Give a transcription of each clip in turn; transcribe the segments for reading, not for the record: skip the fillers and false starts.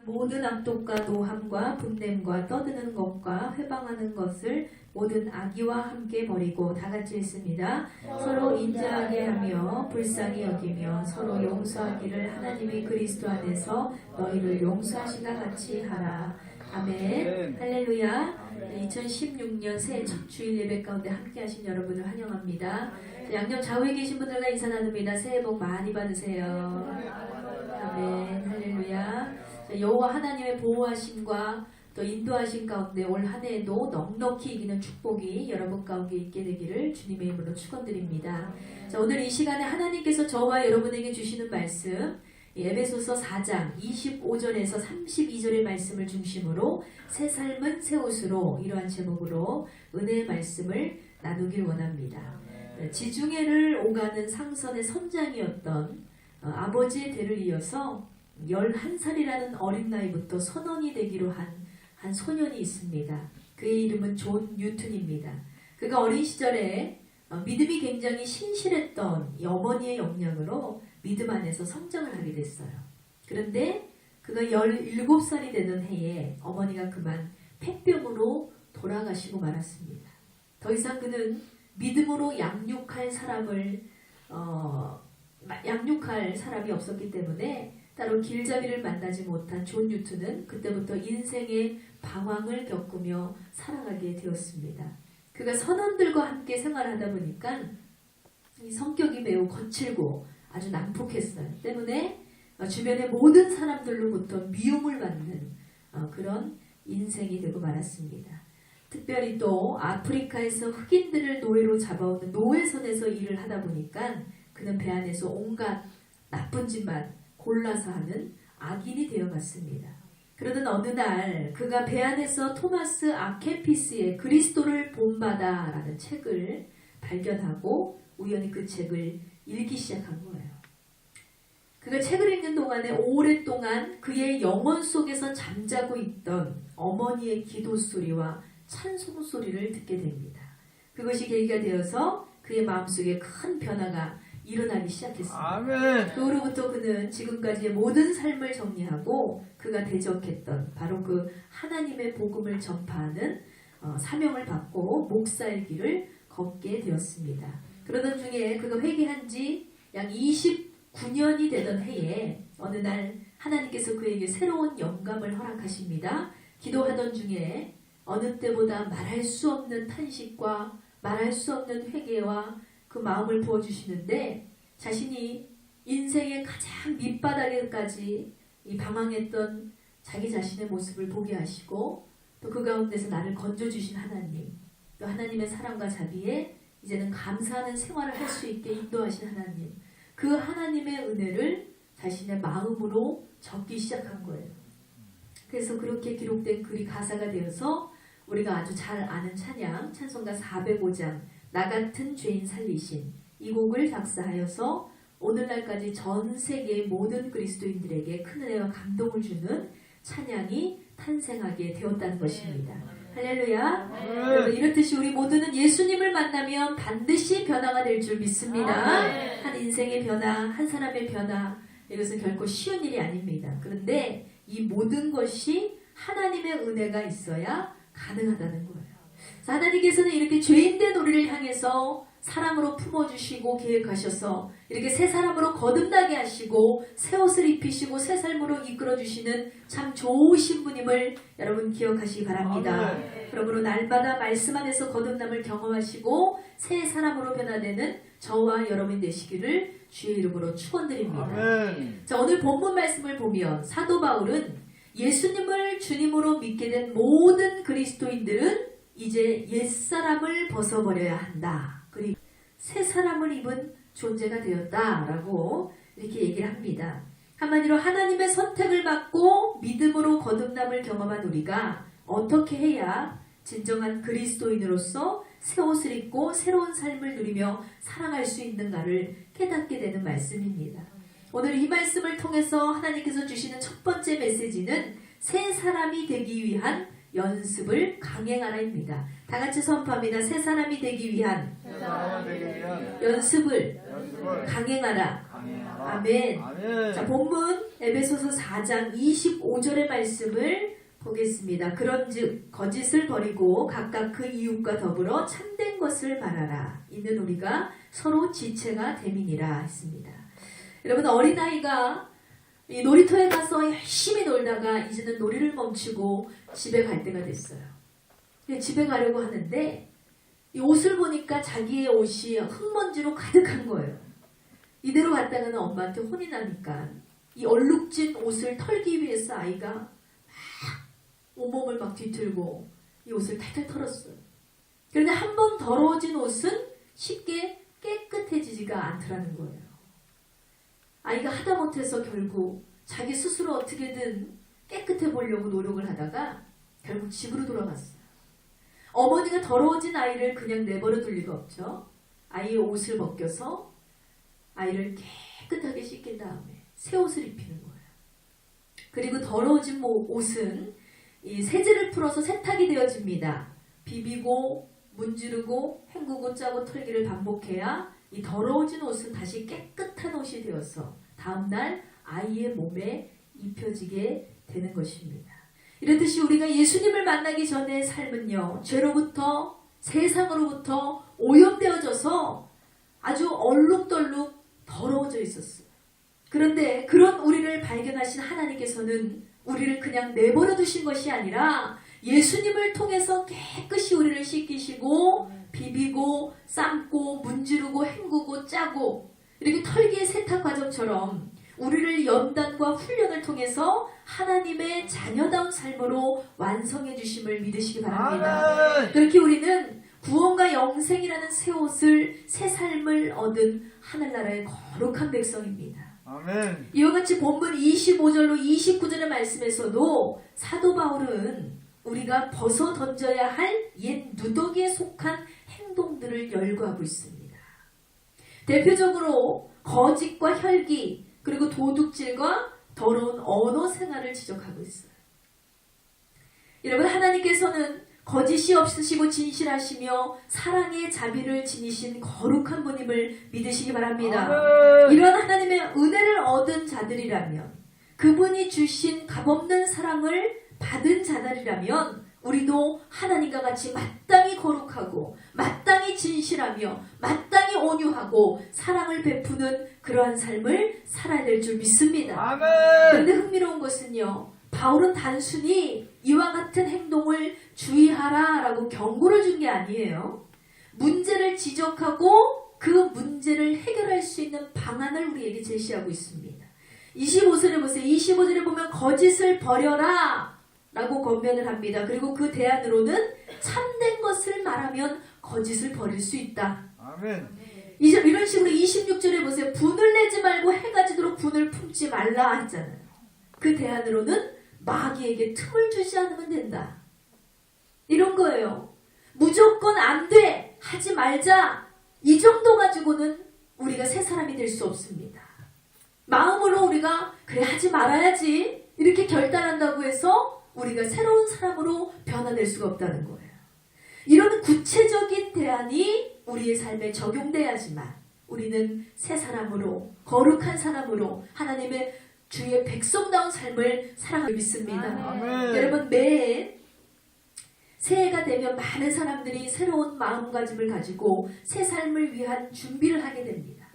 모든 악독과 노함과 분냄과 떠드는 것과 회방하는 것을 모든 악의와 함께 버리고 다 같이 읽습니다. 서로 인자하게 하며 불쌍히 여기며 서로 용서하기를 하나님이 그리스도 안에서 너희를 용서하신가 같이 하라. 아멘. 할렐루야. 2016년 새해 첫 주일 예배 가운데 함께 하신 여러분을 환영합니다. 양념 좌우에 계신 분들과 인사 나눕니다. 새해 복 많이 받으세요. 아멘. 할렐루야. 여호와 하나님의 보호하심과 또 인도하심 가운데 올 한 해에도 넉넉히 이기는 축복이 여러분 가운데 있게 되기를 주님의 이름으로 축원드립니다. 자, 오늘 이 시간에 하나님께서 저와 여러분에게 주시는 말씀 에베소서 4장 25절에서 32절의 말씀을 중심으로 새 삶은 새 옷으로 이러한 제목으로 은혜의 말씀을 나누길 원합니다. 지중해를 오가는 상선의 선장이었던 아버지의 대를 이어서 11살이라는 어린 나이부터 선원이 되기로 한 소년이 있습니다. 그의 이름은 존 뉴튼입니다. 그가 어린 시절에 믿음이 굉장히 신실했던 어머니의 영향으로 믿음 안에서 성장을 하게 됐어요. 그런데 그가 17살이 되던 해에 어머니가 그만 폐병으로 돌아가시고 말았습니다. 더 이상 그는 믿음으로 양육할 사람이 없었기 때문에 따로 길잡이를 만나지 못한 존 뉴튼은 그때부터 인생의 방황을 겪으며 살아가게 되었습니다. 그가 선원들과 함께 생활하다 보니까 이 성격이 매우 거칠고 아주 난폭했어요. 때문에 주변의 모든 사람들로부터 미움을 받는 그런 인생이 되고 말았습니다. 특별히 또 아프리카에서 흑인들을 노예로 잡아오는 노예선에서 일을 하다 보니까 그는 배 안에서 온갖 나쁜 짓만 골라서 하는 악인이 되어갔습니다. 그러던 어느 날 그가 배 안에서 토마스 아케피스의 그리스도를 본받아 라는 책을 발견하고 우연히 그 책을 읽기 시작한 거예요. 그가 책을 읽는 동안에 오랫동안 그의 영혼 속에서 잠자고 있던 어머니의 기도 소리와 찬송 소리를 듣게 됩니다. 그것이 계기가 되어서 그의 마음속에 큰 변화가 일어나기 시작했습니다. 아멘. 그 후로부터 그는 지금까지의 모든 삶을 정리하고 그가 대적했던 바로 그 하나님의 복음을 전파하는 사명을 받고 목사의 길을 걷게 되었습니다. 그러던 중에 그가 회개한 지 약 29년이 되던 해에 어느 날 하나님께서 그에게 새로운 영감을 허락하십니다. 기도하던 중에 어느 때보다 말할 수 없는 탄식과 말할 수 없는 회개와 그 마음을 부어주시는데 자신이 인생의 가장 밑바닥에까지 방황했던 자기 자신의 모습을 보게 하시고 또 그 가운데서 나를 건져주신 하나님, 또 하나님의 사랑과 자비에 이제는 감사하는 생활을 할 수 있게 인도하신 하나님, 그 하나님의 은혜를 자신의 마음으로 적기 시작한 거예요. 그래서 그렇게 기록된 글이 가사가 되어서 우리가 아주 잘 아는 찬양, 찬송가 405장 나 같은 죄인 살리신 이 곡을 작사하여서 오늘날까지 전 세계의 모든 그리스도인들에게 큰 은혜와 감동을 주는 찬양이 탄생하게 되었다는 것입니다. 할렐루야. 이렇듯이 우리 모두는 예수님을 만나면 반드시 변화가 될 줄 믿습니다. 한 인생의 변화, 한 사람의 변화, 이것은 결코 쉬운 일이 아닙니다. 그런데 이 모든 것이 하나님의 은혜가 있어야 가능하다는 거예요. 하나님께서는 이렇게 죄인된 우리를 향해서 사랑으로 품어주시고 계획하셔서 이렇게 새 사람으로 거듭나게 하시고 새 옷을 입히시고 새 삶으로 이끌어주시는 참 좋으신 분임을 여러분 기억하시기 바랍니다. 그러므로 날마다 말씀 안에서 거듭남을 경험하시고 새 사람으로 변화되는 저와 여러분 되시기를 주의 이름으로 축원드립니다. 자, 오늘 본문 말씀을 보면 사도 바울은 예수님을 주님으로 믿게 된 모든 그리스도인들은 이제 옛사람을 벗어버려야 한다. 그리고 새 사람을 입은 존재가 되었다라고 이렇게 얘기를 합니다. 한마디로 하나님의 선택을 받고 믿음으로 거듭남을 경험한 우리가 어떻게 해야 진정한 그리스도인으로서 새 옷을 입고 새로운 삶을 누리며 살아갈 수 있는가를 깨닫게 되는 말씀입니다. 오늘 이 말씀을 통해서 하나님께서 주시는 첫 번째 메시지는 새 사람이 되기 위한 연습을 강행하라입니다. 다 같이 선포합니다. 새 사람이 되기 위한 연습을 강행하라. 아멘. 아멘. 자, 본문 에베소서 4장 25절의 말씀을 보겠습니다. 그런즉 거짓을 버리고 각각 그 이웃과 더불어 참된 것을 말하라. 이는 우리가 서로 지체가 됨이니라 했습니다. 여러분, 어린아이가 이 놀이터에 가서 열심히 놀다가 이제는 놀이를 멈추고 집에 갈 때가 됐어요. 집에 가려고 하는데 이 옷을 보니까 자기의 옷이 흙먼지로 가득한 거예요. 이대로 갔다가는 엄마한테 혼이 나니까 이 얼룩진 옷을 털기 위해서 아이가 막 온몸을 막 뒤틀고 이 옷을 탈탈 털었어요. 그런데 한 번 더러워진 옷은 쉽게 깨끗해지지가 않더라는 거예요. 아이가 하다못해서 결국 자기 스스로 어떻게든 깨끗해 보려고 노력을 하다가 결국 집으로 돌아갔어요. 어머니가 더러워진 아이를 그냥 내버려 둘 리가 없죠. 아이의 옷을 벗겨서 아이를 깨끗하게 씻긴 다음에 새 옷을 입히는 거예요. 그리고 더러워진 옷은 이 세제를 풀어서 세탁이 되어집니다. 비비고 문지르고 헹구고 짜고 털기를 반복해야 이 더러워진 옷은 다시 깨끗한 옷이 되어서 다음날 아이의 몸에 입혀지게 되는 것입니다. 이렇듯이 우리가 예수님을 만나기 전의 삶은요, 죄로부터 세상으로부터 오염되어져서 아주 얼룩덜룩 더러워져 있었어요. 그런데 그런 우리를 발견하신 하나님께서는 우리를 그냥 내버려 두신 것이 아니라 예수님을 통해서 깨끗이 우리를 씻기시고 비비고 삶고 문지르고 헹구고 짜고 이렇게 털기의 세탁 과정처럼 우리를 연단과 훈련을 통해서 하나님의 자녀다운 삶으로 완성해 주심을 믿으시기 바랍니다. 그렇게 우리는 구원과 영생이라는 새 옷을, 새 삶을 얻은 하늘나라의 거룩한 백성입니다. 아멘. 이와 같이 본문 25절로 29절의 말씀에서도 사도 바울은 우리가 벗어 던져야 할 옛 누더기에 속한 행동들을 열거하고 있습니다. 대표적으로 거짓과 혈기, 그리고 도둑질과 더러운 언어 생활을 지적하고 있어요. 여러분, 하나님께서는 거짓이 없으시고 진실하시며 사랑의 자비를 지니신 거룩한 분임을 믿으시기 바랍니다. 이런 하나님의 은혜를 얻은 자들이라면, 그분이 주신 값없는 사랑을 받은 자들이라면 우리도 하나님과 같이 마땅히 거룩하고 마땅히 진실하며 마땅히 온유하고 사랑을 베푸는 그러한 삶을 살아야 될 줄 믿습니다. 아멘. 그런데 흥미로운 것은요, 바울은 단순히 이와 같은 행동을 주의하라 라고 경고를 준 게 아니에요. 문제를 지적하고 그 문제를 해결할 수 있는 방안을 우리에게 제시하고 있습니다. 25절에 보세요. 25절에 보면 거짓을 버려라 라고 권면을 합니다. 그리고 그 대안으로는 참된 것을 말하면 거짓을 버릴 수 있다. 아멘. 이런 식으로 26절에 보세요. 분을 내지 말고 해가 지도록 분을 품지 말라 했잖아요. 그 대안으로는 마귀에게 틈을 주지 않으면 된다. 이런 거예요. 무조건 안 돼! 하지 말자! 이 정도 가지고는 우리가 새 사람이 될 수 없습니다. 마음으로 우리가 그래 하지 말아야지 이렇게 결단한다고 해서 우리가 새로운 사람으로 변화될 수가 없다는 거예요. 이런 구체적인 대안이 우리의 삶에 적용돼야지만 우리는 새 사람으로, 거룩한 사람으로 하나님의 주의 백성다운 삶을 살아가고 믿습니다. 아멘. 여러분, 매해 새해가 되면 많은 사람들이 새로운 마음가짐을 가지고 새 삶을 위한 준비를 하게 됩니다.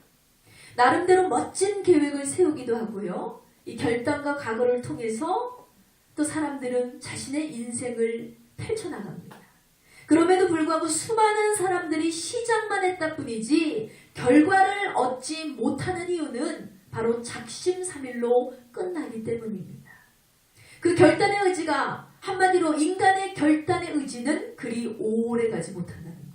나름대로 멋진 계획을 세우기도 하고요. 이 결단과 각오를 통해서 또 사람들은 자신의 인생을 펼쳐나갑니다. 그럼에도 불구하고 수많은 사람들이 시작만 했다 뿐이지 결과를 얻지 못하는 이유는 바로 작심삼일로 끝나기 때문입니다. 그 결단의 의지가 한마디로 인간의 결단의 의지는 그리 오래 가지 못한다는 거예요.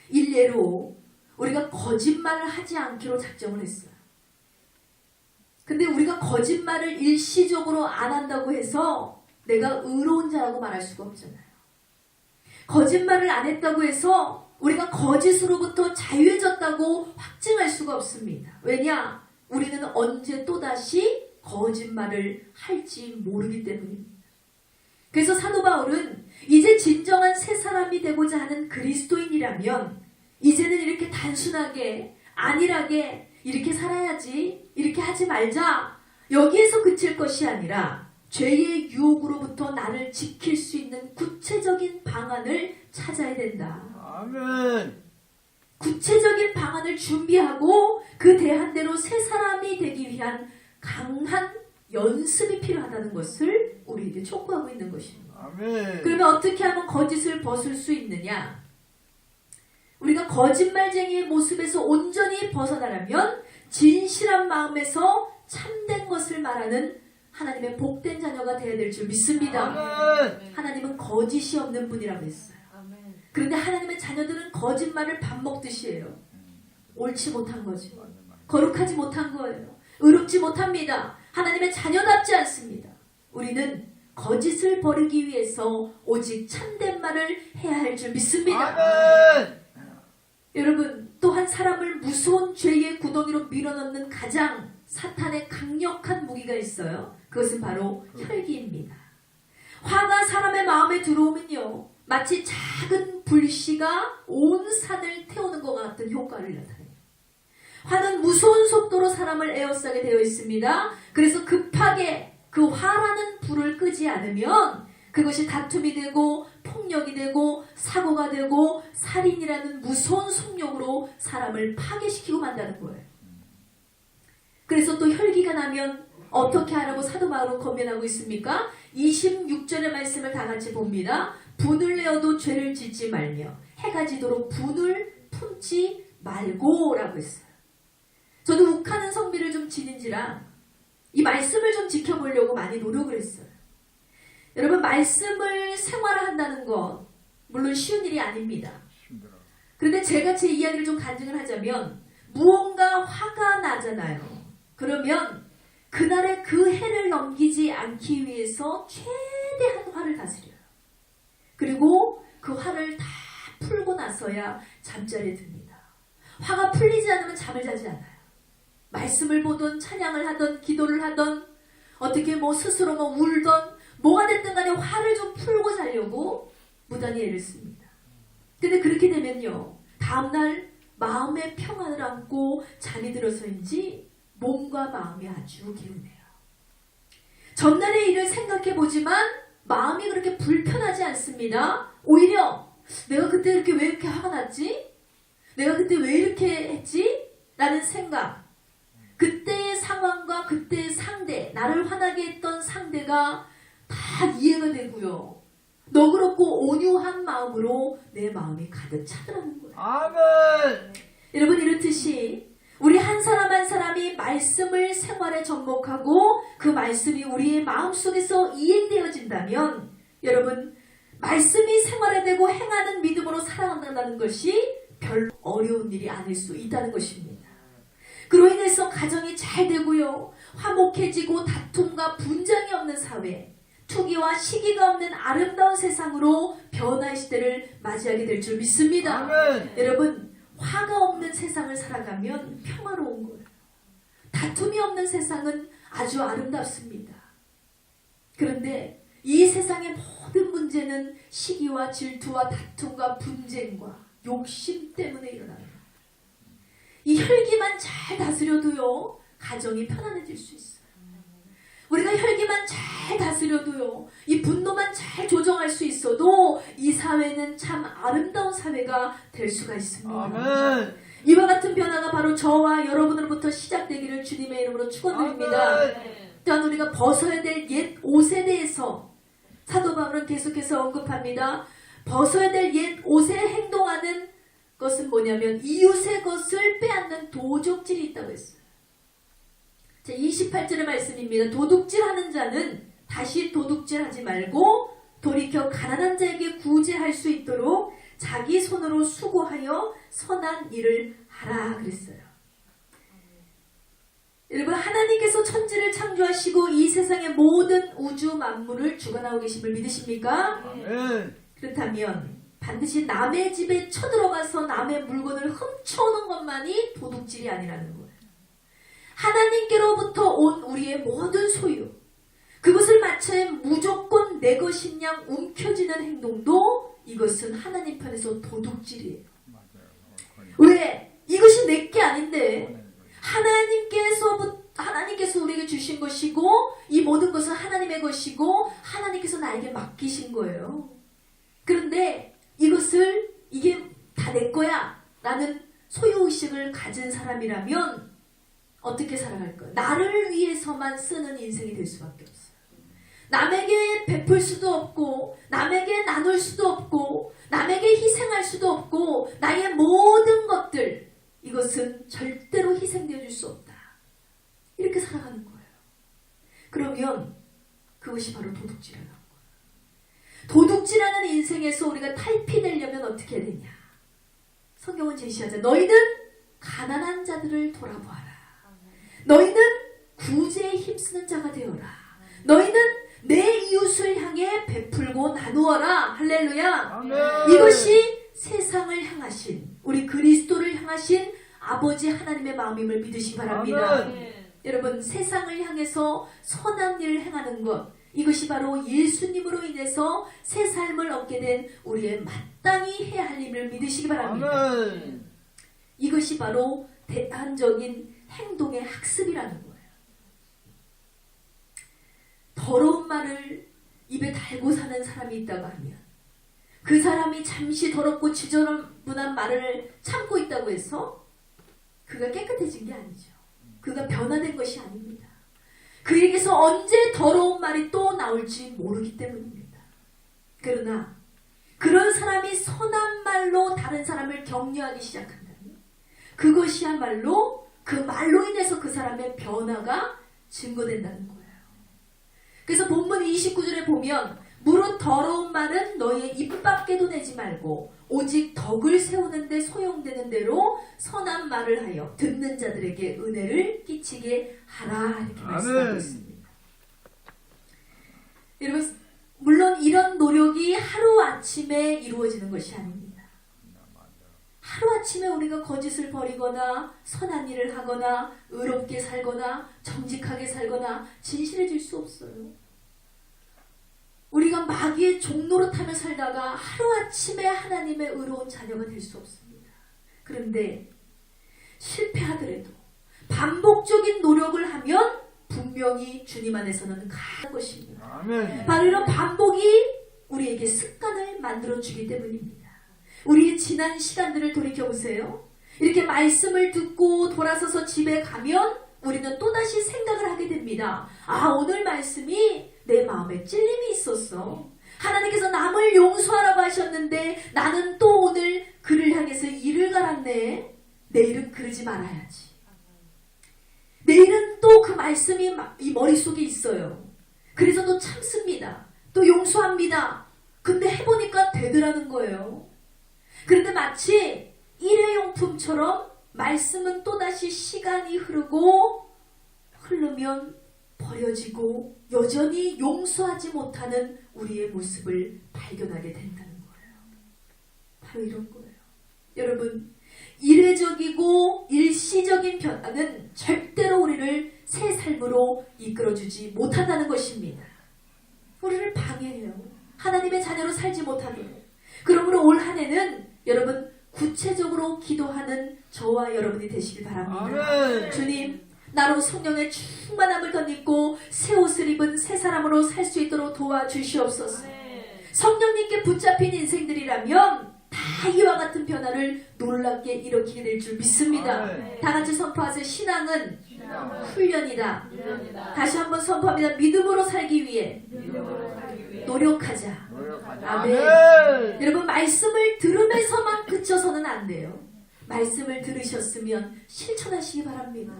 일례로 우리가 거짓말을 하지 않기로 작정을 했어요. 근데 우리가 거짓말을 일시적으로 안 한다고 해서 내가 의로운 자라고 말할 수가 없잖아요. 거짓말을 안 했다고 해서 우리가 거짓으로부터 자유해졌다고 확증할 수가 없습니다. 왜냐? 우리는 언제 또다시 거짓말을 할지 모르기 때문입니다. 그래서 사도 바울은 이제 진정한 새 사람이 되고자 하는 그리스도인이라면 이제는 이렇게 단순하게 안일하게 이렇게 살아야지, 이렇게 하지 말자, 여기에서 그칠 것이 아니라 죄의 유혹으로부터 나를 지킬 수 있는 구체적인 방안을 찾아야 된다. 아멘. 구체적인 방안을 준비하고 그 대한대로 새 사람이 되기 위한 강한 연습이 필요하다는 것을 우리에게 촉구하고 있는 것입니다. 아멘. 그러면 어떻게 하면 거짓을 벗을 수 있느냐? 우리가 거짓말쟁이의 모습에서 온전히 벗어나려면 진실한 마음에서 참된 것을 말하는 하나님의 복된 자녀가 되어야 될 줄 믿습니다. 아멘. 하나님은 거짓이 없는 분이라고 했어요. 그런데 하나님의 자녀들은 거짓말을 밥 먹듯이 해요. 옳지 못한 거죠. 거룩하지 못한 거예요. 의롭지 못합니다. 하나님의 자녀답지 않습니다. 우리는 거짓을 버리기 위해서 오직 참된 말을 해야 할 줄 믿습니다. 아멘. 여러분, 또한 사람을 무서운 죄의 구덩이로 밀어넣는 가장 사탄의 강력한 무기가 있어요. 그것은 바로 혈기입니다. 화가 사람의 마음에 들어오면요, 마치 작은 불씨가 온 산을 태우는 것 같은 효과를 나타내요. 화는 무서운 속도로 사람을 에워싸게 되어 있습니다. 그래서 급하게 그 화라는 불을 끄지 않으면 그것이 다툼이 되고 폭력이 되고 사고가 되고 살인이라는 무서운 속력으로 사람을 파괴시키고 만다는 거예요. 그래서 또 혈기가 나면 어떻게 하라고 사도 바울은 권면하고 있습니까? 26절의 말씀을 다 같이 봅니다. 분을 내어도 죄를 짓지 말며 해가 지도록 분을 품지 말고 라고 했어요. 저도 욱하는 성비를 좀 지닌지라 이 말씀을 좀 지켜보려고 많이 노력을 했어요. 여러분, 말씀을 생활한다는 것 물론 쉬운 일이 아닙니다. 그런데 제가 제 이야기를 좀 간증을 하자면 무언가 화가 나잖아요. 그러면 그날의 그 해를 넘기지 않기 위해서 최대한 화를 다스려요. 그리고 그 화를 다 풀고 나서야 잠자리에 듭니다. 화가 풀리지 않으면 잠을 자지 않아요. 말씀을 보던 찬양을 하던 기도를 하던 어떻게 스스로 울던 뭐가 됐든 간에 화를 좀 풀고 자려고 무단히 애를 씁니다. 근데 그렇게 되면요, 다음날 마음의 평안을 안고 잠이 들어서인지 몸과 마음이 아주 개운해요. 전날의 일을 생각해 보지만 마음이 그렇게 불편하지 않습니다. 오히려 내가 그때 왜 이렇게 화가 났지? 내가 그때 왜 이렇게 했지? 라는 생각, 그때의 상황과 그때의 상대, 나를 화나게 했던 상대가 다 이해가 되고요. 너그럽고 온유한 마음으로 내 마음이 가득 차더라는 거예요. 아멘. 여러분, 이렇듯이 우리 한 사람 한 사람이 말씀을 생활에 접목하고 그 말씀이 우리의 마음속에서 이행되어진다면 여러분, 말씀이 생활화되고 행하는 믿음으로 살아간다는 것이 별로 어려운 일이 아닐 수 있다는 것입니다. 그로 인해서 가정이 잘 되고요, 화목해지고 다툼과 분쟁이 없는 사회, 투기와 시기가 없는 아름다운 세상으로 변화의 시대를 맞이하게 될 줄 믿습니다. 아멘. 여러분, 화가 없는 세상을 살아가면 평화로운 거예요. 다툼이 없는 세상은 아주 아름답습니다. 그런데 이 세상의 모든 문제는 시기와 질투와 다툼과 분쟁과 욕심 때문에 일어나요. 이 혈기만 잘 다스려도요, 가정이 편안해질 수 있어요. 우리가 혈기만 잘 다스려도요, 이 분노만 잘 조정할 수 있어도 이 사회는 참 아름다운 사회가 될 수가 있습니다. 아멘. 이와 같은 변화가 바로 저와 여러분으로부터 시작되기를 주님의 이름으로 축원드립니다. 또한 우리가 벗어야 될 옛 옷에 대해서 사도 바울은 계속해서 언급합니다. 벗어야 될 옛 옷에 행동하는 것은 뭐냐면 이웃의 것을 빼앗는 도적질이 있다고 했어요. 자, 28절의 말씀입니다. 도둑질하는 자는 다시 도둑질하지 말고 돌이켜 가난한 자에게 구제할 수 있도록 자기 손으로 수고하여 선한 일을 하라 그랬어요. 여러분, 하나님께서 천지를 창조하시고 이 세상의 모든 우주 만물을 주관하고 계심을 믿으십니까? 아멘. 그렇다면 반드시 남의 집에 쳐들어가서 남의 물건을 훔쳐오는 것만이 도둑질이 아니라는 거예요. 하나님께로부터 온 우리의 모든 소유, 그것을 마치 무조건 내 것인 양 움켜쥐는 행동도 이것은 하나님 편에서 도둑질이에요. 왜? 이것이 내 게 아닌데 하나님께서 우리에게 주신 것이고 이 모든 것은 하나님의 것이고 하나님께서 나에게 맡기신 거예요. 그런데 이게 다 내 거야 라는 소유의식을 가진 사람이라면 어떻게 살아갈까요? 나를 위해서만 쓰는 인생이 될 수밖에 없어요. 남에게 베풀 수도 없고 남에게 나눌 수도 없고 남에게 희생할 수도 없고 나의 모든 것들 이것은 절대로 희생되어 줄 수 없다. 이렇게 살아가는 거예요. 그러면 그것이 바로 도둑질하는 거예요. 도둑질하는 인생에서 우리가 탈피되려면 어떻게 해야 되냐? 성경은 제시하자. 너희는 가난한 자들을 돌아보아라. 너희는 구제에 힘쓰는 자가 되어라. 너희는 내 이웃을 향해 베풀고 나누어라. 할렐루야. 아멘. 이것이 세상을 향하신 우리 그리스도를 향하신 아버지 하나님의 마음임을 믿으시기 바랍니다. 아멘. 여러분, 세상을 향해서 선한 일을 행하는 것, 이것이 바로 예수님으로 인해서 새 삶을 얻게 된 우리의 마땅히 해야 할 일을 믿으시기 바랍니다. 아멘. 이것이 바로 대안적인 행동의 학습이라는 거예요. 더러운 말을 입에 달고 사는 사람이 있다고 하면 그 사람이 잠시 더럽고 지저분한 말을 참고 있다고 해서 그가 깨끗해진 게 아니죠. 그가 변화된 것이 아닙니다. 그에게서 언제 더러운 말이 또 나올지 모르기 때문입니다. 그러나 그런 사람이 선한 말로 다른 사람을 격려하기 시작한다면 그것이야말로 그 말로 인해서 그 사람의 변화가 증거된다는 거예요. 그래서 본문 29절에 보면 무릇 더러운 말은 너희의 입 밖에도 내지 말고 오직 덕을 세우는 데 소용되는 대로 선한 말을 하여 듣는 자들에게 은혜를 끼치게 하라 이렇게 말씀하고 있습니다. 여러분, 물론 이런 노력이 하루아침에 이루어지는 것이 아닙니다. 하루아침에 우리가 거짓을 버리거나 선한 일을 하거나 의롭게 살거나 정직하게 살거나 진실해질 수 없어요. 우리가 마귀의 종노릇하며 살다가 하루아침에 하나님의 의로운 자녀가 될 수 없습니다. 그런데 실패하더라도 반복적인 노력을 하면 분명히 주님 안에서는 가는 것입니다. 아멘. 바로 이런 반복이 우리에게 습관을 만들어주기 때문입니다. 우리의 지난 시간들을 돌이켜보세요. 이렇게 말씀을 듣고 돌아서서 집에 가면 우리는 또다시 생각을 하게 됩니다. 아, 오늘 말씀이 내 마음에 찔림이 있었어. 하나님께서 남을 용서하라고 하셨는데 나는 또 오늘 그를 향해서 이를 갈았네. 내일은 그러지 말아야지. 내일은 또 그 말씀이 이 머릿속에 있어요. 그래서 또 참습니다. 또 용서합니다. 근데 해보니까 되더라는 거예요. 그런데 마치 일회용품처럼 말씀은 또다시 시간이 흐르면 버려지고 여전히 용서하지 못하는 우리의 모습을 발견하게 된다는 거예요. 바로 이런 거예요. 여러분, 이례적이고 일시적인 변화는 절대로 우리를 새 삶으로 이끌어주지 못한다는 것입니다. 우리를 방해해요. 하나님의 자녀로 살지 못하게. 그러므로 올 한 해는 여러분 구체적으로 기도하는 저와 여러분이 되시길 바랍니다. 아멘. 주님, 나로 성령의 충만함을 덧입고 새 옷을 입은 새 사람으로 살 수 있도록 도와주시옵소서. 성령님께 붙잡힌 인생들이라면 다 이와 같은 변화를 놀랍게 일으키게 될 줄 믿습니다. 아멘. 다 같이 선포하세요. 신앙은 훈련이다. 훈련이다. 다시 한번 선포합니다. 믿음으로 살기 위해 믿음으로 살기 위해 노력하자. 노력하자. 아멘. 아멘. 여러분, 말씀을 들으면서만 그쳐서는 안 돼요. 말씀을 들으셨으면 실천하시기 바랍니다.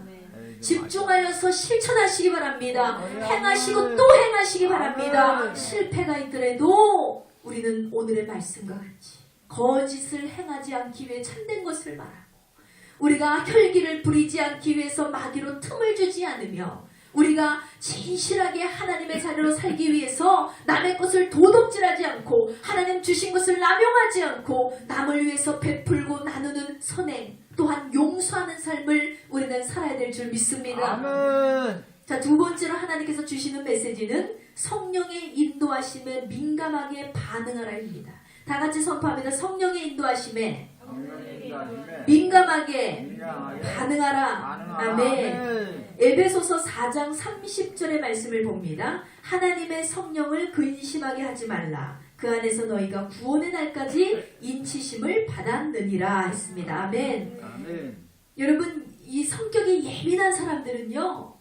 집중하여서 실천하시기 바랍니다. 행하시고 또 행하시기 바랍니다. 실패가 있더라도 우리는 오늘의 말씀과 같이 거짓을 행하지 않기 위해 참된 것을 말하고 우리가 혈기를 부리지 않기 위해서 마귀로 틈을 주지 않으며 우리가 진실하게 하나님의 자녀로 살기 위해서 남의 것을 도둑질하지 않고 하나님 주신 것을 남용하지 않고 남을 위해서 베풀고 나누는 선행 또한 용서하는 삶을 우리는 살아야 될 줄 믿습니다. 아멘. 자, 두 번째로 하나님께서 주시는 메시지는 성령의 인도하심에 민감하게 반응하라입니다. 다 같이 선포합니다. 성령의 인도하심에 민감하게 반응하라. 아멘. 에베소서 4장 30절의 말씀을 봅니다. 하나님의 성령을 근심하게 하지 말라. 그 안에서 너희가 구원의 날까지 인치심을 받았느니라 했습니다. 아멘. 아멘. 여러분, 이 성격이 예민한 사람들은요,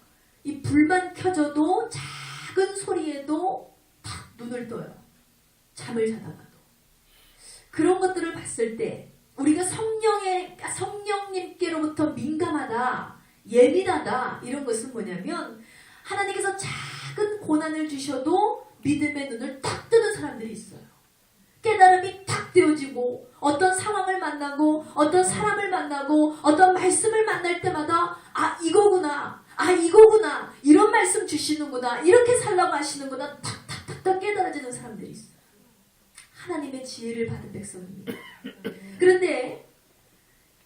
이 불만 켜져도 작은 소리에도 탁 눈을 떠요. 잠을 자다가도. 그런 것들을 봤을 때 우리가 성령님께로부터 민감하다, 예민하다 이런 것은 뭐냐면 하나님께서 작은 고난을 주셔도 믿음의 눈을 딱 뜨는 사람들이 있어요. 깨달음이 딱 되어지고 어떤 상황을 만나고 어떤 사람을 만나고 어떤 말씀을 만날 때마다 아 이거구나, 아 이거구나, 이런 말씀 주시는구나, 이렇게 살라고 하시는구나 탁탁탁탁 깨달아지는 사람들이 있어요. 하나님의 지혜를 받은 백성입니다. 그런데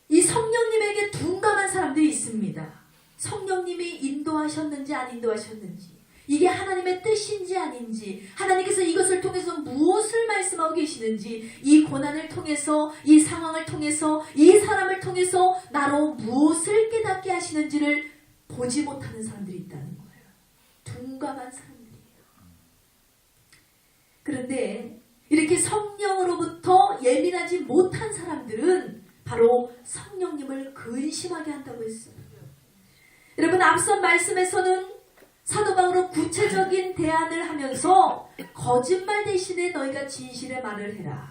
이 성령님에게 둔감한 사람들이 있습니다. 성령님이 인도하셨는지 안 인도하셨는지, 이게 하나님의 뜻인지 아닌지, 하나님께서 이것을 통해서 무엇을 말씀하고 계시는지, 이 고난을 통해서, 이 상황을 통해서, 이 사람을 통해서 나로 무엇을 깨닫게 하시는지를 보지 못하는 사람들이 있다는 거예요. 둔감한 사람들이에요. 그런데 이렇게 성령으로부터 예민하지 못한 사람들은 바로 성령님을 근심하게 한다고 했어요. 여러분, 앞선 말씀에서는 사도 바울은 구체적인 대안을 하면서 거짓말 대신에 너희가 진실의 말을 해라.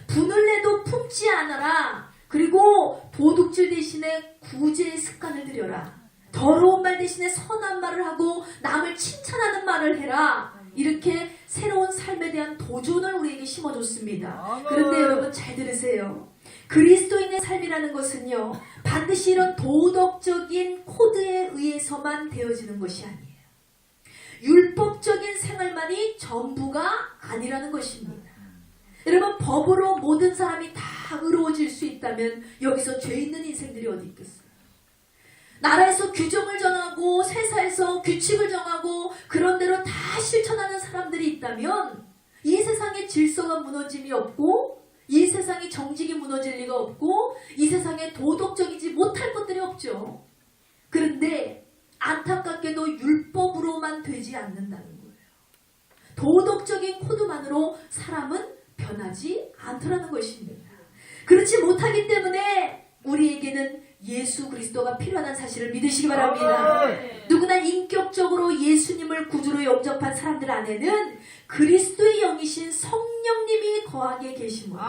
분을 내도 품지 않아라. 그리고 도둑질 대신에 구제의 습관을 들여라. 더러운 말 대신에 선한 말을 하고 남을 칭찬하는 말을 해라. 이렇게 새로운 삶에 대한 도전을 우리에게 심어줬습니다. 그런데 여러분 잘 들으세요. 그리스도인의 삶이라는 것은요, 반드시 이런 도덕적인 코드에 의해서만 되어지는 것이 아니에요. 율법적인 생활만이 전부가 아니라는 것입니다. 여러분, 법으로 모든 사람이 다 의로워질 수 있다면 여기서 죄 있는 인생들이 어디 있겠어요? 나라에서 규정을 정하고 세상에서 규칙을 정하고 그런 대로 다 실천하는 사람들이 있다면 이 세상에 질서가 무너짐이 없고 이 세상에 정직이 무너질 리가 없고 이 세상에 도덕적이지 못할 것들이 없죠. 그런데 안타깝게도 율법으로만 되지 않는다는 거예요. 도덕적인 코드만으로 사람은 변하지 않더라는 것입니다. 그렇지 못하기 때문에 우리에게는 예수 그리스도가 필요하다는 사실을 믿으시기 바랍니다. 누구나 인격적으로 예수님을 구주로 영접한 사람들 안에는 그리스도의 영이신 성령님이 거하게 계심으로,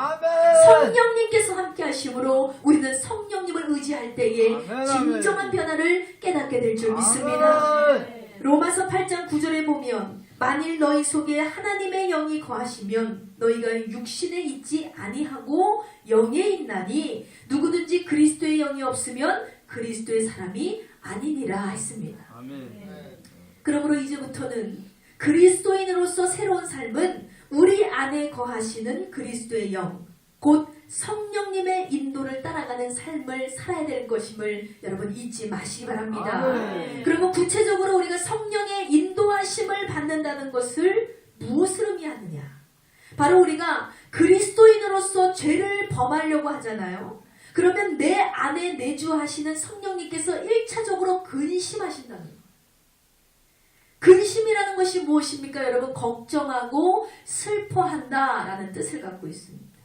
성령님께서 함께 하심으로 우리는 성령님을 의지할 때에 진정한 변화를 깨닫게 될 줄 믿습니다. 로마서 8장 9절에 보면 만일 너희 속에 하나님의 영이 거하시면 너희가 육신에 있지 아니하고 영에 있나니 누구든지 그리스도의 영이 없으면 그리스도의 사람이 아니니라 했습니다. 그러므로 이제부터는 그리스도인으로서 새로운 삶은 우리 안에 거하시는 그리스도의 영, 곧 성령님의 인도를 따라가는 삶을 살아야 될 것임을 여러분 잊지 마시기 바랍니다. 그리고 구체적으로 우리가 성령의 인도하심을 받는다는 것을 무엇을 의미하느냐? 바로 우리가 그리스도인으로서 죄를 범하려고 하잖아요. 그러면 내 안에 내주하시는 성령님께서 1차적으로 근심하신다는 거예요. 근심이라는 것이 무엇입니까? 여러분, 걱정하고 슬퍼한다라는 뜻을 갖고 있습니다.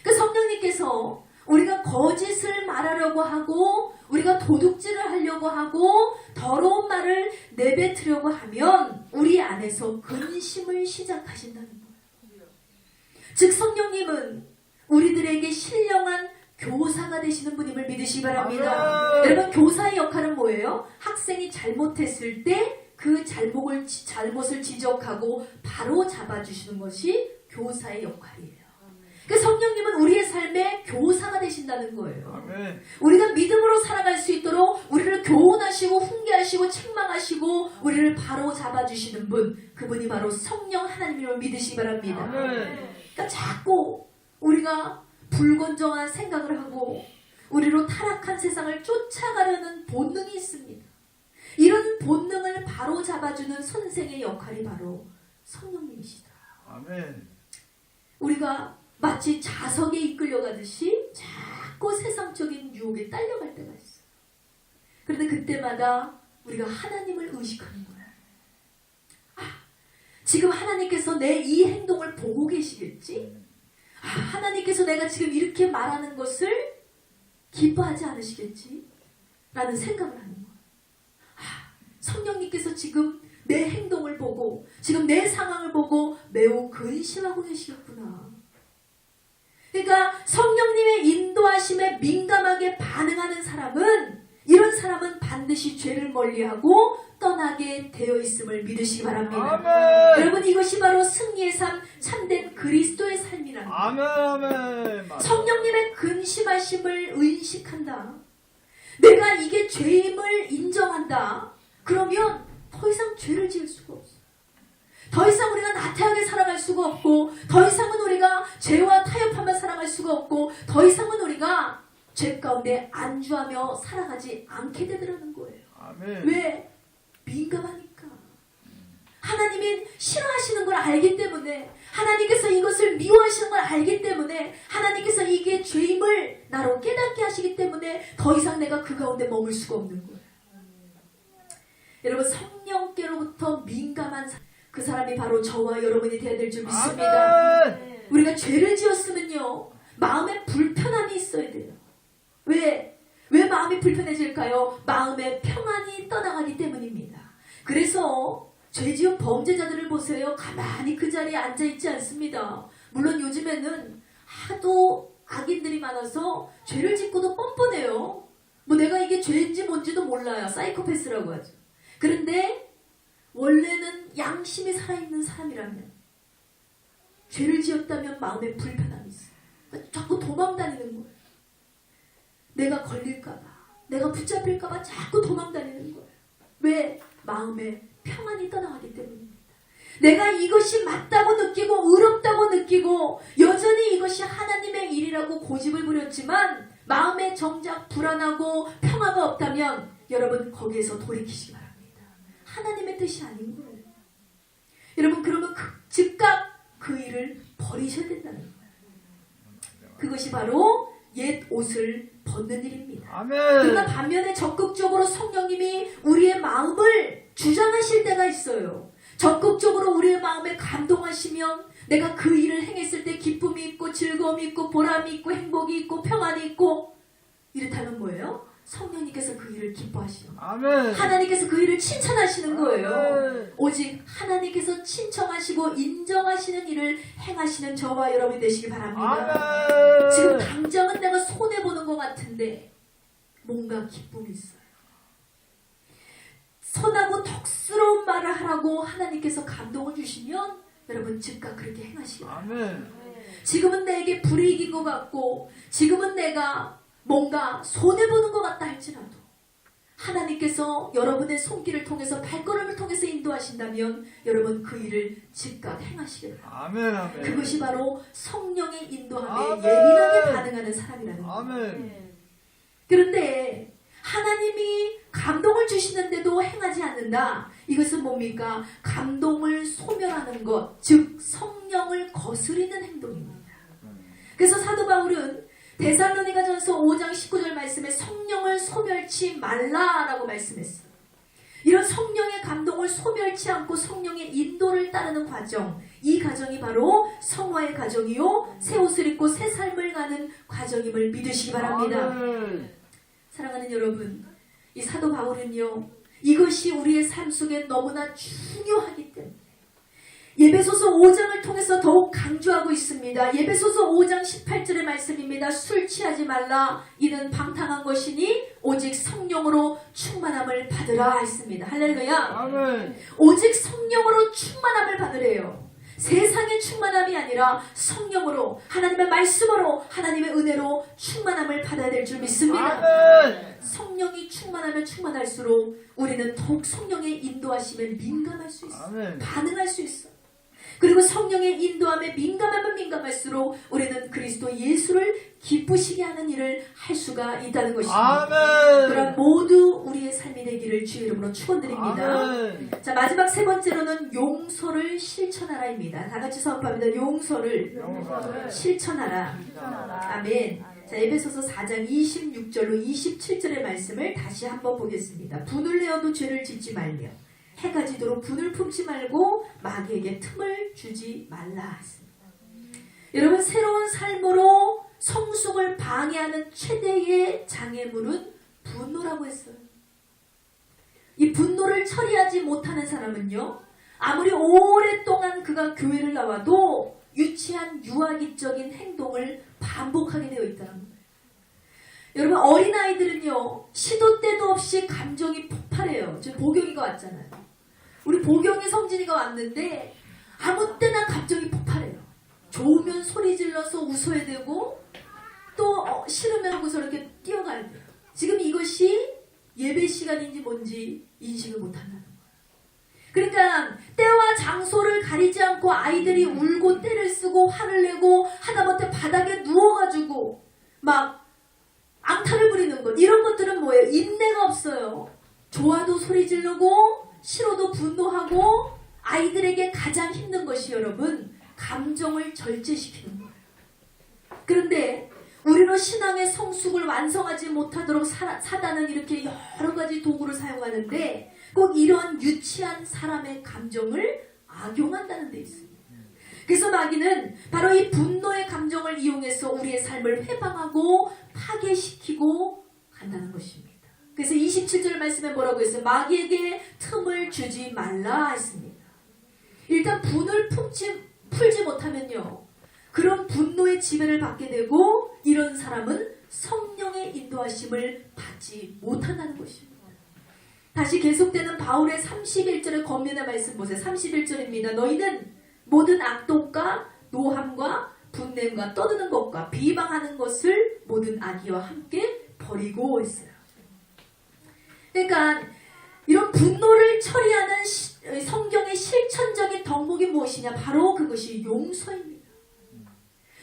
그 성령님께서 우리가 거짓을 말하려고 하고 우리가 도둑질을 하려고 하고 더러운 말을 내뱉으려고 하면 우리 안에서 근심을 시작하신다는 거예요. 즉 성령님은 우리들에게 신령한 교사가 되시는 분임을 믿으시기 바랍니다. 여러분, 교사의 역할은 뭐예요? 학생이 잘못했을 때 그 잘못을 지적하고 바로 잡아주시는 것이 교사의 역할이에요. 그 성령님은 우리의 삶의 교사가 되신다는 거예요. 우리가 믿음으로 살아갈 수 있도록 우리를 교훈하시고 훈계하시고 책망하시고 우리를 바로 잡아주시는 분, 그분이 바로 성령 하나님을 믿으시기 바랍니다. 그러니까 자꾸 우리가 불건정한 생각을 하고 우리로 타락한 세상을 쫓아가려는 본능이 있습니다. 이런 본능을 바로 잡아주는 선생의 역할이 바로 성령님이시다. 우리가 마치 자석에 이끌려가듯이 자꾸 세상적인 유혹에 딸려갈 때가 있어요. 그런데 그때마다 우리가 하나님을 의식하는 거야. 지금 하나님께서 내 이 행동을 보고 계시겠지? 하나님께서 내가 지금 이렇게 말하는 것을 기뻐하지 않으시겠지? 라는 생각을 하는 거야. 성령님께서 지금 내 행동을 보고 지금 내 상황을 보고 매우 근심하고 계시겠구나. 그러니까 성령님의 인도하심에 민감하게 반응하는 사람은, 이런 사람은 반드시 죄를 멀리하고 떠나게 되어 있음을 믿으시기 바랍니다. 아멘. 여러분, 이것이 바로 승리의 삶, 참된 그리스도의 삶이라는 거예요. 아멘. 아멘. 맞아요. 성령님의 근심하심을 의식한다. 내가 이게 죄임을 인정한다. 그러면 더 이상 죄를 지을 수가 없어. 더 이상 우리가 나태하게 살아갈 수가 없고, 더 이상은 우리가 죄와 타협하며 살아갈 수가 없고, 더 이상은 우리가 죄 가운데 안주하며 살아가지 않게 되더라는 거예요. 아멘. 왜? 민감하니까. 하나님이 싫어하시는 걸 알기 때문에, 하나님께서 이것을 미워하시는 걸 알기 때문에, 하나님께서 이게 죄임을 나로 깨닫게 하시기 때문에 더 이상 내가 그 가운데 머물 수가 없는 거예요. 여러분, 성령께로부터 민감한 그 사람이 바로 저와 여러분이 되어야 될 줄 믿습니다. 아멘. 우리가 죄를 지었으면요, 마음에 불편함이 있어야 돼요. 왜 마음이 불편해질까요? 마음의 평안이 떠나가기 때문입니다. 그래서 죄 지은 범죄자들을 보세요. 가만히 그 자리에 앉아있지 않습니다. 물론 요즘에는 하도 악인들이 많아서 죄를 짓고도 뻔뻔해요. 뭐 내가 이게 죄인지 뭔지도 몰라요. 사이코패스라고 하죠. 그런데 원래는 양심이 살아있는 사람이라면, 죄를 지었다면 마음에 불편함이 있어요. 그러니까 자꾸 도망다니는 거예요. 내가 걸릴까봐, 내가 붙잡힐까봐 자꾸 도망다니는 거예요. 왜? 마음에 평안이 떠나가기 때문입니다. 내가 이것이 맞다고 느끼고 의롭다고 느끼고 여전히 이것이 하나님의 일이라고 고집을 부렸지만 마음에 정작 불안하고 평화가 없다면 여러분 거기에서 돌이키시기 바랍니다. 하나님의 뜻이 아닌 거예요. 여러분, 그러면 즉각 그 일을 버리셔야 된다는 거예요. 그것이 바로 옛 옷을 벗는 일입니다. 아멘. 그러나 반면에 적극적으로 성령님이 우리의 마음을 주장하실 때가 있어요. 적극적으로 우리의 마음에 감동하시면 내가 그 일을 행했을 때 기쁨이 있고 즐거움이 있고 보람이 있고 행복이 있고 평안이 있고, 이렇다면 뭐예요? 성령님께서 그 일을 기뻐하시는 거예요. 아멘. 하나님께서 그 일을 칭찬하시는 거예요. 아멘. 오직 하나님께서 신청하시고 인정하시는 일을 행하시는 저와 여러분이 되시기 바랍니다. 아멘. 지금 당장은 내가 손해보는 것 같은데 뭔가 기쁨이 있어요. 선하고 덕스러운 말을 하라고 하나님께서 감동을 주시면 여러분 즉각 그렇게 행하시기 바랍니다. 아멘. 지금은 내게 불이익인 것 같고, 지금은 내가 뭔가 손해보는 것 같다 할지라도 하나님께서 여러분의 손길을 통해서, 발걸음을 통해서 인도하신다면 여러분 그 일을 즉각 행하시길 바랍니다. 아멘. 아멘. 그것이 바로 성령의 인도함에 아멘. 예민하게 반응하는 사람이라는 거예요. 아멘. 그런데 하나님이 감동을 주시는데도 행하지 않는다. 이것은 뭡니까? 감동을 소멸하는 것, 즉 성령을 거스리는 행동입니다. 그래서 사도 바울은 데살로니가전서 5장 19절 말씀에 성령을 소멸치 말라라고 말씀했어요. 이런 성령의 감동을 소멸치 않고 성령의 인도를 따르는 과정, 이 과정이 바로 성화의 과정이요, 새 옷을 입고 새 삶을 가는 과정임을 믿으시기 바랍니다. 아멘. 사랑하는 여러분, 이 사도 바울은요, 이것이 우리의 삶 속에 너무나 중요하기 때문에 예배소서 5장을 통해서 더욱 강조하고 있습니다. 예배소서 5장 18절의 말씀입니다. 술 취하지 말라. 이는 방탕한 것이니 오직 성령으로 충만함을 받으라 했습니다. 할렐루야. 아멘. 오직 성령으로 충만함을 받으래요. 세상의 충만함이 아니라 성령으로, 하나님의 말씀으로, 하나님의 은혜로 충만함을 받아야 될 줄 믿습니다. 아멘. 성령이 충만하면 충만할수록 우리는 더욱 성령의 인도하심에 민감할 수 있어요. 아멘. 반응할 수 있어요. 그리고 성령의 인도함에 민감하면 민감할수록 우리는 그리스도 예수를 기쁘시게 하는 일을 할 수가 있다는 것입니다. 아멘. 그럼 모두 우리의 삶이 되기를 주의 이름으로 축원드립니다. 아멘. 자, 마지막 세 번째로는 용서를 실천하라입니다. 다 같이 선포합니다. 용서를 용서를 실천하라. 실천하라. 아멘. 아멘. 자, 에베소서 4장 26절로 27절의 말씀을 다시 한번 보겠습니다. 분을 내어도 죄를 짓지 말며 해가 지도록 분을 품지 말고 마귀에게 틈을 주지 말라 했습니다. 여러분, 새로운 삶으로 성숙을 방해하는 최대의 장애물은 분노라고 했어요. 이 분노를 처리하지 못하는 사람은요, 아무리 오랫동안 그가 교회를 나와도 유치한 유아기적인 행동을 반복하게 되어 있다는 거예요. 여러분, 어린아이들은요, 시도 때도 없이 감정이 폭발해요. 지금 보경이가 왔잖아요. 우리 보경이 성진이가 왔는데 아무 때나 감정이 폭발해요. 좋으면 소리 질러서 웃어야 되고 또 싫으면 하고서 이렇게 뛰어가야 돼요. 지금 이것이 예배 시간인지 뭔지 인식을 못한다는 거예요. 그러니까 때와 장소를 가리지 않고 아이들이 울고 떼를 쓰고 화를 내고 하다못해 바닥에 누워가지고 막 앙탈을 부리는 것, 이런 것들은 뭐예요? 인내가 없어요. 좋아도 소리 지르고 싫어도 분노하고, 아이들에게 가장 힘든 것이 여러분, 감정을 절제시키는 거예요. 그런데 우리는 신앙의 성숙을 완성하지 못하도록 사단은 이렇게 여러 가지 도구를 사용하는데 꼭 이러한 유치한 사람의 감정을 악용한다는 데 있습니다. 그래서 마귀는 바로 이 분노의 감정을 이용해서 우리의 삶을 회방하고 파괴시키고 간다는 것입니다. 그래서 27절 말씀에 뭐라고 했어요? 마귀에게 틈을 주지 말라 했습니다. 일단 분을 풀지 못하면요, 그런 분노의 지배를 받게 되고 이런 사람은 성령의 인도하심을 받지 못한다는 것입니다. 다시 계속되는 바울의 31절의 권면의 말씀 보세요. 31절입니다. 너희는 모든 악독과 노함과 분냄과 떠드는 것과 비방하는 것을 모든 악의와 함께 버리고 있어요. 그러니까 이런 분노를 처리하는 성경의 실천적인 덕목이 무엇이냐? 바로 그것이 용서입니다.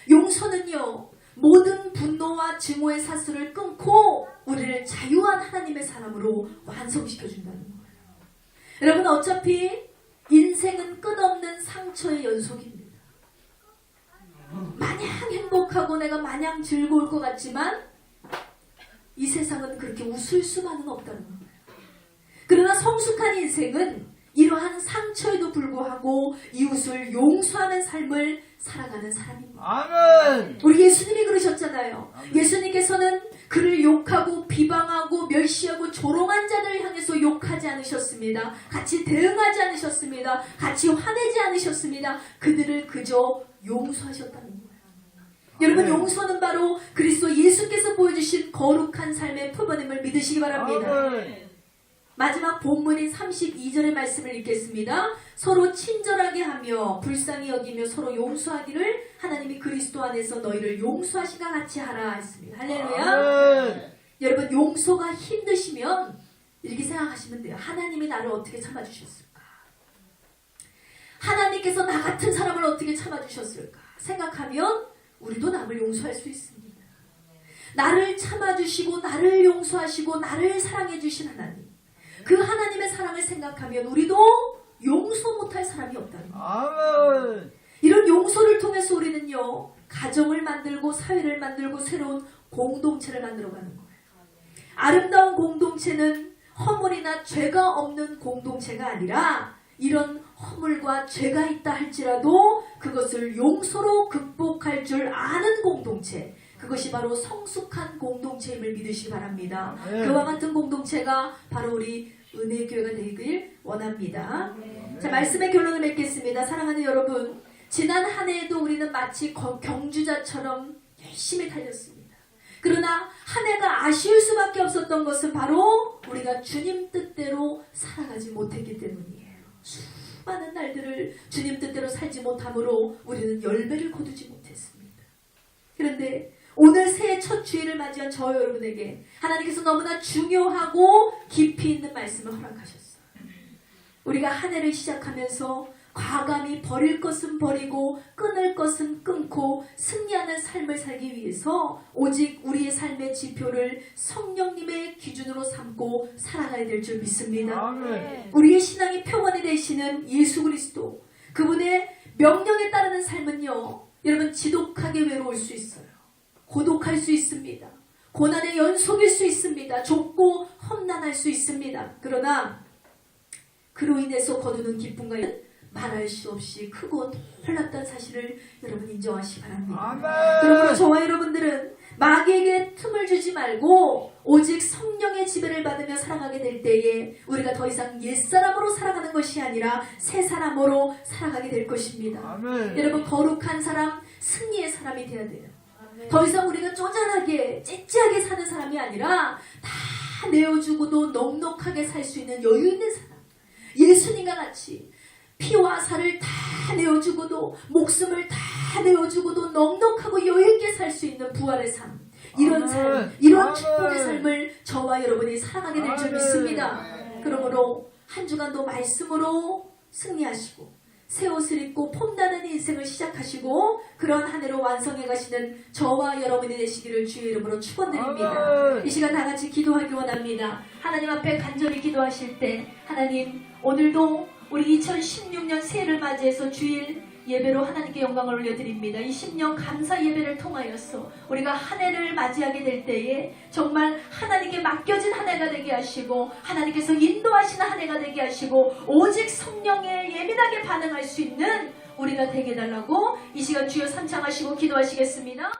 용서는요, 모든 분노와 증오의 사슬을 끊고 우리를 자유한 하나님의 사람으로 완성시켜준다는 거예요. 여러분, 어차피 인생은 끝없는 상처의 연속입니다. 마냥 행복하고 내가 마냥 즐거울 것 같지만 이 세상은 그렇게 웃을 수만은 없다는 거예요. 그러나 성숙한 인생은 이러한 상처에도 불구하고 이웃을 용서하는 삶을 살아가는 사람입니다. 아멘. 우리 예수님이 그러셨잖아요. 아멘. 예수님께서는 그를 욕하고 비방하고 멸시하고 조롱한 자들을 향해서 욕하지 않으셨습니다. 같이 대응하지 않으셨습니다. 같이 화내지 않으셨습니다. 그들을 그저 용서하셨다는 거예요. 여러분, 용서는 바로 그리스도 예수께서 보여주신 거룩한 삶의 표본임을 믿으시기 바랍니다. 아멘. 마지막 본문인 32절의 말씀을 읽겠습니다. 서로 친절하게 하며 불쌍히 여기며 서로 용서하기를 하나님이 그리스도 안에서 너희를 용서하시가 같이 하라 했습니다. 할렐루야. 여러분, 용서가 힘드시면 이렇게 생각하시면 돼요. 하나님이 나를 어떻게 참아주셨을까? 하나님께서 나 같은 사람을 어떻게 참아주셨을까? 생각하면 우리도 남을 용서할 수 있습니다. 나를 참아주시고 나를 용서하시고 나를 사랑해주신 하나님, 그 하나님의 사랑을 생각하면 우리도 용서 못할 사람이 없다는 거예요. 아멘. 이런 용서를 통해서 우리는요, 가정을 만들고 사회를 만들고 새로운 공동체를 만들어가는 거예요. 아름다운 공동체는 허물이나 죄가 없는 공동체가 아니라 이런 허물과 죄가 있다 할지라도 그것을 용서로 극복할 줄 아는 공동체, 그것이 바로 성숙한 공동체임을 믿으시기 바랍니다. 그와 같은 공동체가 바로 우리 은혜교회가 되길 원합니다. 자, 말씀의 결론을 맺겠습니다. 사랑하는 여러분, 지난 한 해에도 우리는 마치 경주자처럼 열심히 달렸습니다. 그러나 한 해가 아쉬울 수밖에 없었던 것은 바로 우리가 주님 뜻대로 살아가지 못했기 때문이에요. 수많은 날들을 주님 뜻대로 살지 못함으로 우리는 열매를 거두지 못했습니다. 그런데 오늘 새해 첫 주일을 맞이한 저 여러분에게 하나님께서 너무나 중요하고 깊이 있는 말씀을 허락하셨어요. 우리가 한 해를 시작하면서 과감히 버릴 것은 버리고 끊을 것은 끊고 승리하는 삶을 살기 위해서 오직 우리의 삶의 지표를 성령님의 기준으로 삼고 살아가야 될 줄 믿습니다. 아멘. 우리의 신앙이 평원이 되시는 예수 그리스도, 그분의 명령에 따르는 삶은요, 여러분, 지독하게 외로울 수 있어요. 고독할 수 있습니다. 고난의 연속일 수 있습니다. 좁고 험난할 수 있습니다. 그러나 그로 인해서 거두는 기쁨과 말할 수 없이 크고 놀랍다는 사실을 여러분 인정하시기 바랍니다. 그러므로 저와 여러분들은 마귀에게 틈을 주지 말고 오직 성령의 지배를 받으며 살아가게 될 때에 우리가 더 이상 옛사람으로 살아가는 것이 아니라 새 사람으로 살아가게 될 것입니다. 아멘. 여러분 거룩한 사람, 승리의 사람이 되어야 돼요. 더 이상 우리가 쪼잔하게 찌찌하게 사는 사람이 아니라 다 내어주고도 넉넉하게 살 수 있는 여유 있는 사람, 예수님과 같이 피와 살을 다 내어주고도 목숨을 다 내어주고도 넉넉하고 여유있게 살 수 있는 부활의 삶, 이런 삶, 이런 축복의 삶을 저와 여러분이 살아가게 될 줄 믿습니다. 그러므로 한 주간도 말씀으로 승리하시고 새 옷을 입고 폼나는 인생을 시작하시고 그런 한 해로 완성해 가시는 저와 여러분이 되시기를 주의 이름으로 축원드립니다. 이 시간 다 같이 기도하기 원합니다. 하나님 앞에 간절히 기도하실 때 하나님 오늘도 우리 2016년 새해를 맞이해서 주일 예배로 하나님께 영광을 올려드립니다. 이 10년 감사 예배를 통하여서 우리가 한 해를 맞이하게 될 때에 정말 하나님께 맡겨진 한 해가 되게 하시고 하나님께서 인도하시는 한 해가 되게 하시고 오직 성령에 예민하게 반응할 수 있는 우리가 되게 해달라고 이 시간 주여 삼창하시고 기도하시겠습니다.